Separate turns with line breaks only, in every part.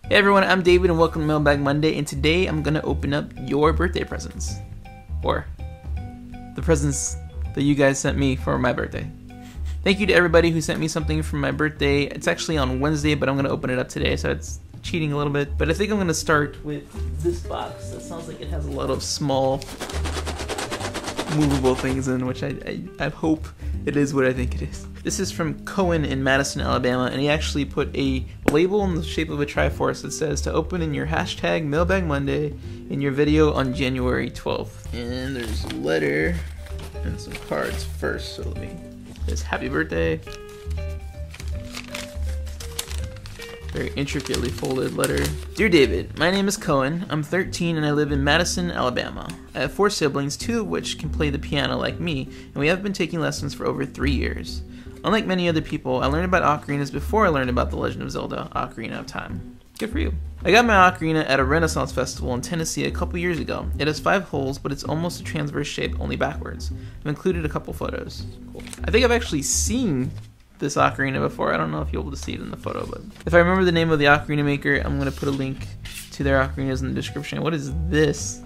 Hey everyone, I'm David and welcome to Mailbag Monday, and today I'm going to open up your birthday presents. Or the presents that you guys sent me for my birthday. Thank you to everybody who sent me something for my birthday. It's actually on Wednesday, but I'm going to open it up today, so it's cheating a little bit. But I think I'm going to start with this box. That sounds like it has a lot of small movable things in, which I hope it is what I think it is. This is from Cohen in Madison, Alabama, and he actually put a label in the shape of a Triforce that says to open in your hashtag Mailbag Monday in your video on January 12th. And there's a letter and some cards first, so there's happy birthday. Very intricately folded letter. Dear David, my name is Cohen. I'm 13 and I live in Madison, Alabama. I have 4 siblings, 2 of which can play the piano like me, and we have been taking lessons for over 3 years. Unlike many other people, I learned about ocarinas before I learned about The Legend of Zelda: Ocarina of Time. Good for you. I got my ocarina at a Renaissance festival in Tennessee a couple years ago. It has 5 holes, but it's almost a transverse shape, only backwards. I've included a couple photos. Cool. I think I've actually seen this ocarina before. I don't know if you'll be able to see it in the photo, but if I remember the name of the ocarina maker, I'm going to put a link to their ocarinas in the description. What is this?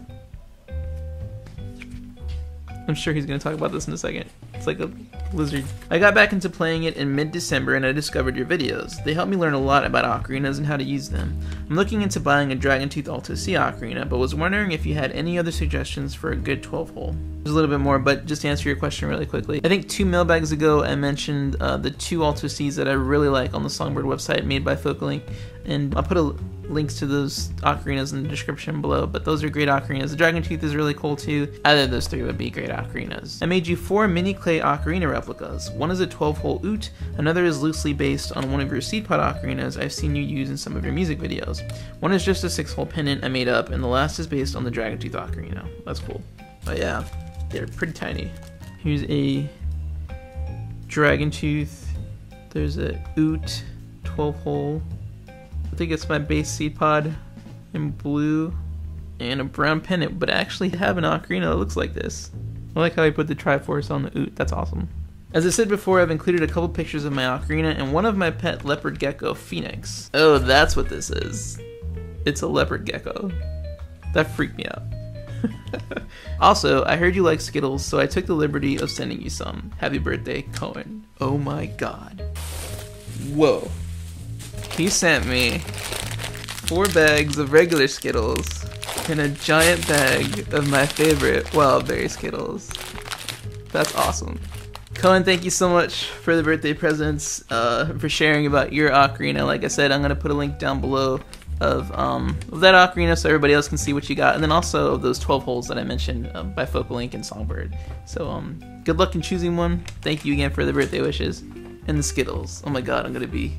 I'm sure he's going to talk about this in a second. It's like a lizard. I got back into playing it in mid-December and I discovered your videos. They helped me learn a lot about ocarinas and how to use them. I'm looking into buying a Dragon Tooth Alto C ocarina, but was wondering if you had any other suggestions for a good 12-hole. There's a little bit more, but just to answer your question really quickly. I think 2 mailbags ago I mentioned the 2 Alto Cs that I really like on the Songbird website made by Focalink, and I'll put links to those ocarinas in the description below, but those are great ocarinas. The Dragon Tooth is really cool too. Either of those 3 would be great ocarinas. I made you 4 mini clay ocarina replicas. One is a 12-hole oot, another is loosely based on one of your seed pod ocarinas I've seen you use in some of your music videos. One is just a 6-hole pendant I made up, and the last is based on the Dragon Tooth ocarina. That's cool. But yeah, they're pretty tiny. Here's a Dragon Tooth. There's a oot 12-hole. I think it's my base seed pod in blue and a brown pendant, but I actually have an ocarina that looks like this. I like how I put the Triforce on the oot. That's awesome. As I said before, I've included a couple pictures of my ocarina and one of my pet leopard gecko, Phoenix. Oh, that's what this is. It's a leopard gecko. That freaked me out. Also, I heard you like Skittles, so I took the liberty of sending you some. Happy birthday, Cohen. Oh my god. Whoa. He sent me 4 bags of regular Skittles and a giant bag of my favorite wild berry Skittles. That's awesome. Cohen, thank you so much for the birthday presents, for sharing about your ocarina. Like I said, I'm going to put a link down below of that ocarina so everybody else can see what you got, and then also those 12 holes that I mentioned by Focalink and Songbird. So good luck in choosing one. Thank you again for the birthday wishes. And the Skittles. Oh my god, I'm going to be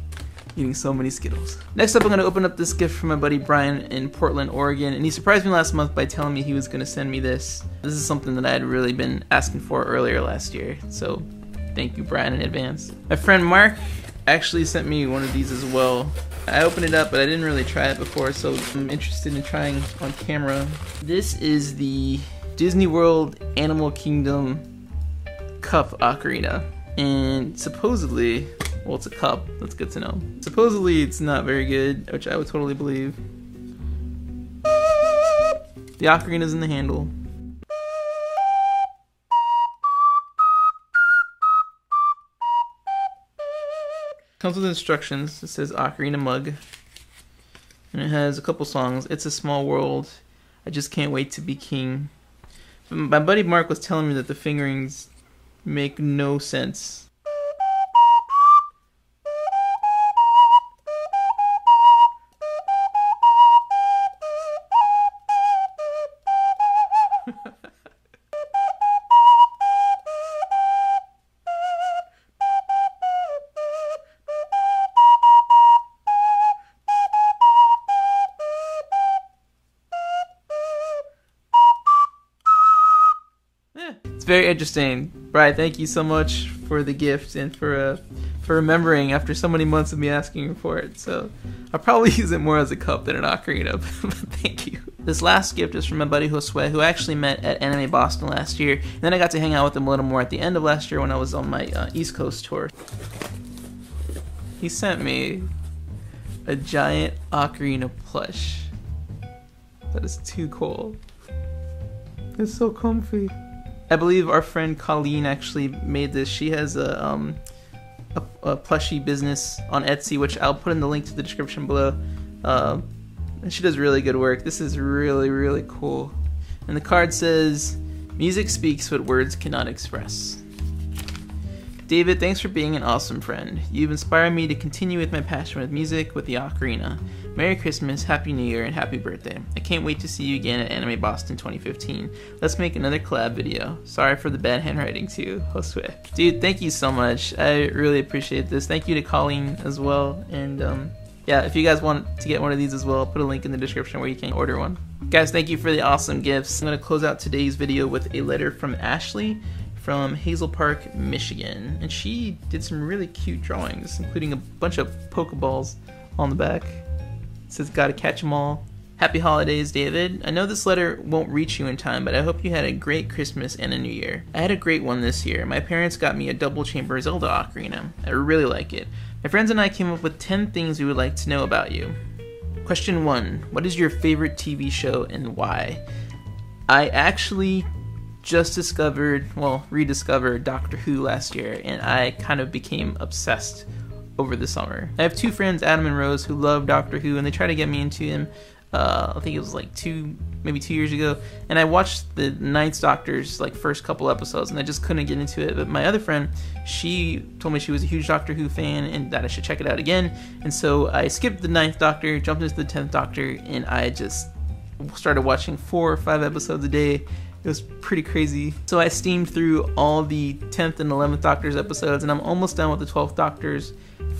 eating so many Skittles. Next up, I'm going to open up this gift from my buddy Brian in Portland, Oregon, and he surprised me last month by telling me he was going to send me this. This is something that I had really been asking for earlier last year, so thank you, Brian, in advance. My friend Mark actually sent me one of these as well. I opened it up, but I didn't really try it before, so I'm interested in trying on camera. This is the Disney World Animal Kingdom Cup Ocarina, and supposedly, well, it's a cup. That's good to know. Supposedly, it's not very good, which I would totally believe. The ocarina's in the handle. Comes with instructions. It says Ocarina Mug. And it has a couple songs. It's a Small World. I Just Can't Wait to Be King. My buddy Mark was telling me that the fingerings make no sense. It's very interesting. Brian, thank you so much for the gift and for remembering after so many months of me asking for it. So I'll probably use it more as a cup than an ocarina, but thank you. This last gift is from my buddy Josue, who I actually met at Anime Boston last year. And then I got to hang out with him a little more at the end of last year when I was on my East Coast tour. He sent me a giant ocarina plush. That is too cool. It's so comfy. I believe our friend Colleen actually made this. She has a plushie business on Etsy, which I'll put in the link to the description below. And she does really good work. This is really, really cool. And the card says, "Music speaks what words cannot express." David, thanks for being an awesome friend. You've inspired me to continue with my passion with music with the ocarina. Merry Christmas, Happy New Year, and Happy Birthday. I can't wait to see you again at Anime Boston 2015. Let's make another collab video. Sorry for the bad handwriting too, Josue. Dude, thank you so much. I really appreciate this. Thank you to Colleen as well. And yeah, if you guys want to get one of these as well, I'll put a link in the description where you can order one. Guys, thank you for the awesome gifts. I'm going to close out today's video with a letter from Ashley from Hazel Park, Michigan. And she did some really cute drawings, including a bunch of Pokeballs on the back. It says, "Gotta catch 'em all." Happy holidays, David. I know this letter won't reach you in time, but I hope you had a great Christmas and a New Year. I had a great one this year. My parents got me a double chamber Zelda ocarina. I really like it. My friends and I came up with 10 things we would like to know about you. Question 1. What is your favorite TV show and why? I actually just rediscovered Doctor Who last year, and I kind of became obsessed over the summer. I have 2 friends, Adam and Rose, who love Doctor Who, and they try to get me into him. I think it was like maybe 2 years ago, and I watched the Ninth Doctor's like first couple episodes, and I just couldn't get into it. But my other friend, she told me she was a huge Doctor Who fan and that I should check it out again. And so I skipped the Ninth Doctor, jumped into the 10th Doctor, and I just started watching 4 or 5 episodes a day. It was pretty crazy. So I steamed through all the 10th and 11th Doctor's episodes, and I'm almost done with the 12th Doctor's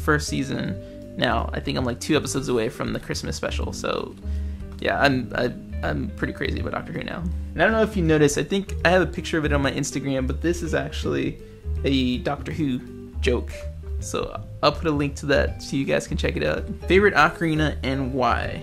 first season. Now, I think I'm like 2 episodes away from the Christmas special, so yeah, I'm pretty crazy about Doctor Who now. And I don't know if you noticed, I think I have a picture of it on my Instagram, but this is actually a Doctor Who joke. So I'll put a link to that so you guys can check it out. Favorite ocarina and why?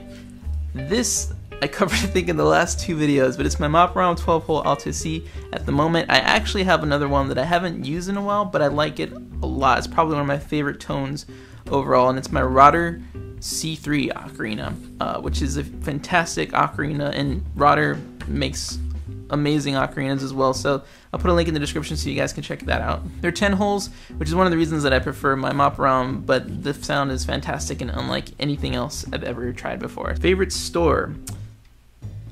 This I covered, I think, in the last 2 videos, but it's my Mailbag 12-hole Alto C. At the moment, I actually have another one that I haven't used in a while, but I like it a lot. It's probably one of my favorite tones overall, and it's my Rotter C3 ocarina, which is a fantastic ocarina, and Rotter makes amazing ocarinas as well, so I'll put a link in the description so you guys can check that out. They're 10 holes, which is one of the reasons that I prefer my Mailbag, but the sound is fantastic and unlike anything else I've ever tried before. Favorite store?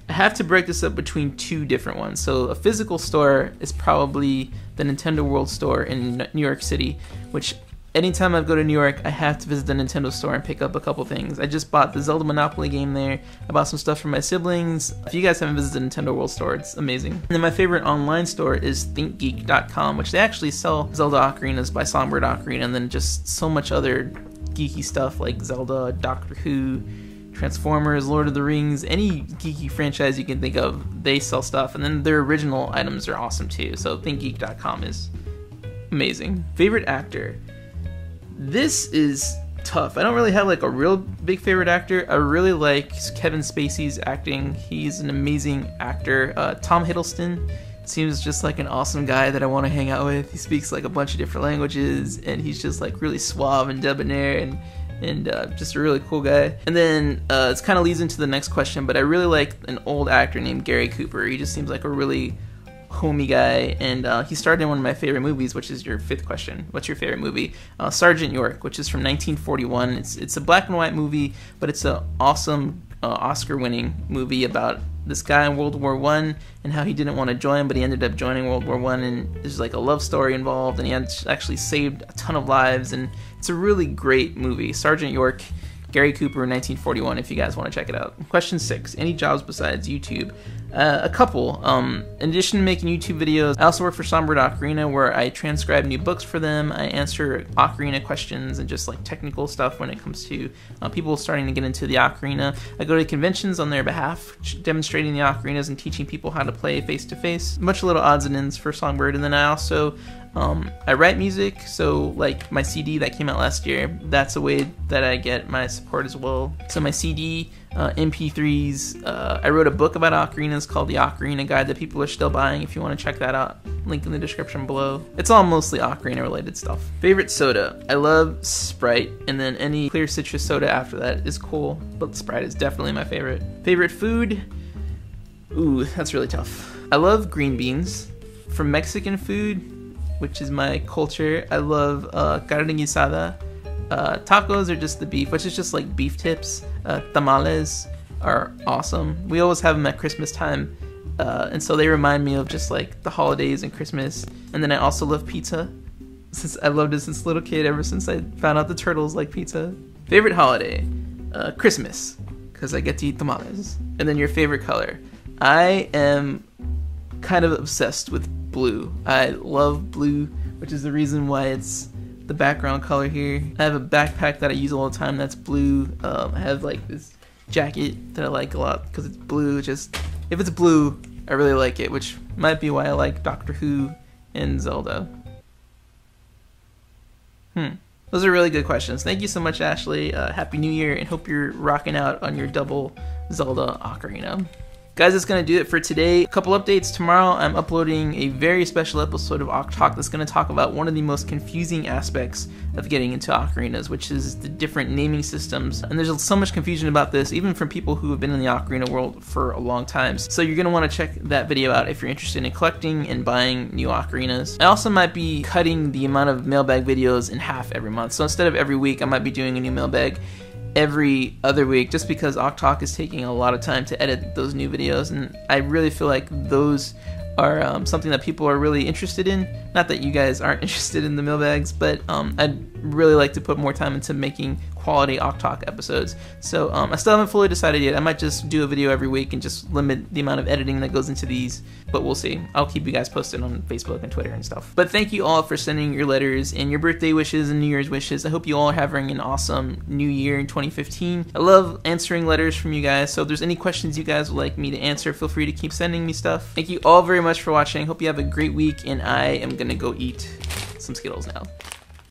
I have to break this up between 2 different ones. So a physical store is probably the Nintendo World Store in New York City, which anytime I go to New York, I have to visit the Nintendo store and pick up a couple things. I just bought the Zelda Monopoly game there. I bought some stuff for my siblings. If you guys haven't visited the Nintendo World Store, it's amazing. And then my favorite online store is thinkgeek.com, which they actually sell Zelda ocarinas by Songbird Ocarina, and then just so much other geeky stuff like Zelda, Doctor Who, Transformers, Lord of the Rings, any geeky franchise you can think of, they sell stuff. And then their original items are awesome too. So thinkgeek.com is amazing. Favorite actor? This is tough. I don't really have like a real big favorite actor. I really like Kevin Spacey's acting. He's an amazing actor. Tom Hiddleston seems just like an awesome guy that I want to hang out with. He speaks like a bunch of different languages, and he's just like really suave and debonair and just a really cool guy. And then it kind of leads into the next question, but I really like an old actor named Gary Cooper. He just seems like a really homey guy, and he starred in one of my favorite movies, which is your 5th question. What's your favorite movie? Sergeant York, which is from 1941. It's a black and white movie, but it's an awesome Oscar-winning movie about this guy in World War I and how he didn't want to join, but he ended up joining World War I, and there's like a love story involved, and he actually saved a ton of lives, and it's a really great movie. Sergeant York, Gary Cooper, 1941, if you guys want to check it out. Question 6. Any jobs besides YouTube? A couple. In addition to making YouTube videos, I also work for Songbird Ocarina, where I transcribe new books for them. I answer ocarina questions and just like technical stuff when it comes to people starting to get into the ocarina. I go to conventions on their behalf, demonstrating the ocarinas and teaching people how to play face-to-face. A bunch of little odds and ends for Songbird. And then I also I write music, so like my CD that came out last year, that's a way that I get my support as well. So my CD, MP3s, I wrote a book about ocarinas called The Ocarina Guide that people are still buying if you want to check that out. link in the description below. It's all mostly Ocarina related stuff. Favorite soda? I love Sprite, and then any clear citrus soda after that is cool, but Sprite is definitely my favorite. Favorite food? Ooh, that's really tough. I love green beans. For Mexican food, which is my culture, I love carne guisada. Tacos are just the beef, which is just like beef tips. Tamales are awesome. We always have them at Christmas time, and so they remind me of just like the holidays and Christmas. And then I also love pizza, since I loved it since a little kid, ever since I found out the turtles like pizza. Favorite holiday? Christmas, because I get to eat tamales. And then your favorite color? I am kind of obsessed with blue. I love blue, which is the reason why it's the background color here. I have a backpack that I use all the time that's blue. I have like this jacket that I like a lot because it's blue. Just if it's blue, I really like it, which might be why I like Doctor Who and Zelda. Those are really good questions. Thank you so much, Ashley. Happy New Year, and hope you're rocking out on your double Zelda Ocarina. Guys, that's going to do it for today. A couple updates. Tomorrow I'm uploading a very special episode of Talk that's going to talk about one of the most confusing aspects of getting into ocarinas, which is the different naming systems. And there's so much confusion about this, even from people who have been in the ocarina world for a long time. So you're going to want to check that video out if you're interested in collecting and buying new ocarinas. I also might be cutting the amount of mailbag videos in half every month. So instead of every week, I might be doing a new mailbag every other week, just because Talk is taking a lot of time to edit those new videos, and I really feel like those are something that people are really interested in. Not that you guys aren't interested in the mailbags, but I'd really like to put more time into making quality Talk episodes. So I still haven't fully decided yet. I might just do a video every week and just limit the amount of editing that goes into these, but we'll see. I'll keep you guys posted on Facebook and Twitter and stuff. But thank you all for sending your letters and your birthday wishes and New Year's wishes. I hope you all are having an awesome new year in 2015. I love answering letters from you guys, so if there's any questions you guys would like me to answer, feel free to keep sending me stuff. Thank you all very much for watching. Hope you have a great week, and I am gonna go eat some Skittles now.